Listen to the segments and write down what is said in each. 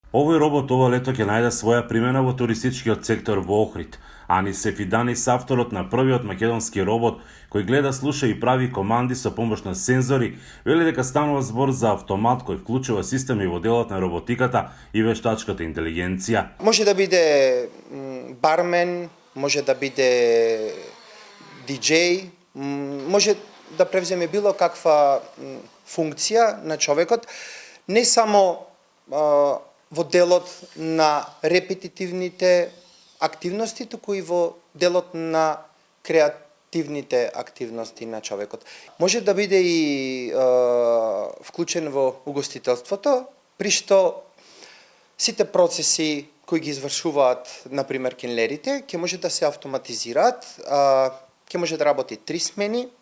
Овој робот ова лето ќе најде своја примена во туристичкиот сектор во Охрид. Ани Сефиданис, авторот на првиот македонски робот кој гледа, слуша и прави команди со помош на сензори, вели дека станува збор за автомат кој вклучува системи во делот на роботиката и вештачката интелигенција. Може да биде бармен, може да биде диџеј, може да превземе било каква функција на човекот, не само во делот на репетитивните активности, туку и во делот на креативните активности на човекот. Може да биде и вклучен во угостителството, при што сите процеси кои ги извршуваат, например, кенлерите, ќе може да се автоматизираат, ќе може да работи 3 смени,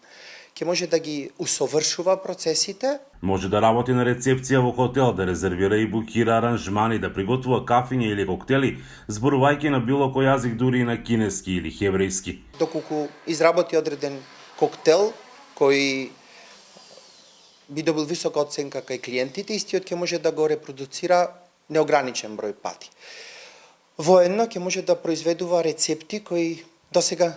ќе може да ги усовршува процесите. Може да работи на рецепција во хотел, да резервира и букира аранжмани, да приготвува кафиња или коктели, зборувајќи на било кој јазик, дури и на кинески или хеврејски. Доколку изработи одреден коктел кој би добил висока оценка кај клиентите, истиот ќе може да го репродуцира неограничен број пати. Воедно ќе може да произведува рецепти кои досега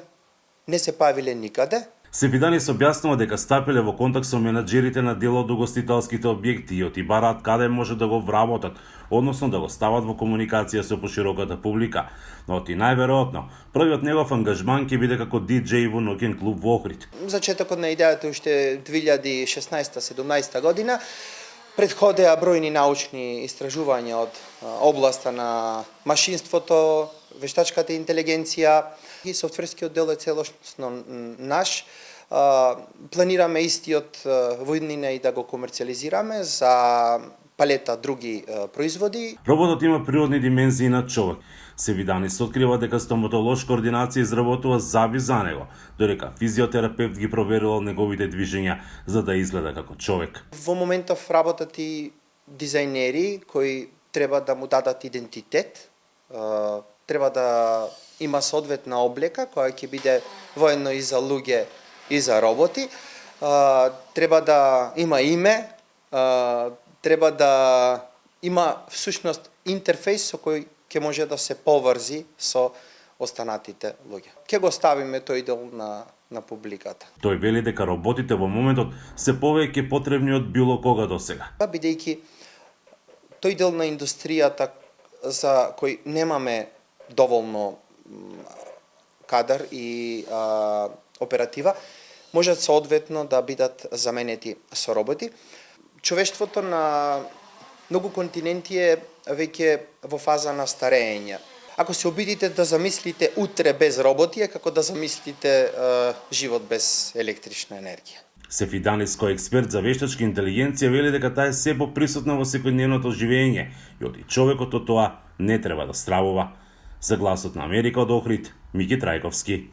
не се појавиле никаде. Сефиданис објаснува дека стапиле во контакт со менаџерите на дел од угостителските објекти и ти бараат каде може да го вработат, односно да го стават во комуникација со пошироката публика. Но ти најверојатно, првиот негов ангажман ќе биде како диџеј во ноќен клуб во Охрид. Зачетокот на идејата уште 2016-17 година, предходеа бројни научни истражувања од областа на машинството, вештачката интелигенција и софтверскиот дел е целосно наш. Планираме истиот во иднина и да го комерцијализираме за палета други производи. Роботот има природни димензии на човек. Сефиданис открива дека стоматолошка ординација изработува заби за него, додека физиотерапевт ги проверувал неговите движења за да изгледа како човек. Во моментов работат и дизајнери кои треба да му дадат идентитет, треба да има соодветна облека која ќе биде воедно и за луѓе и за роботи, треба да има име, треба да има всушност интерфејс со кој ќе може да се поврзи со останатите луѓе. Ќе го ставиме тој дел на публиката. Тој вели дека роботите во моментот се повеќе потребни од било кога досега. Бидејќи тој дел на индустријата за кој немаме доволно кадар и оператива, можат соодветно да бидат заменети со роботи. Човештвото на многу континенти е веќе во фаза на старење. Ако се обидите да замислите утре без роботи, е како да замислите живот без електрична енергија. Сефиданис, кој експерт за вештачка интелигенција, вели дека таа е се поприсутна во секојдневното живење и оти човекот од тоа не треба да стравува. За Гласот на Америка од Охрид, Мики Трајковски.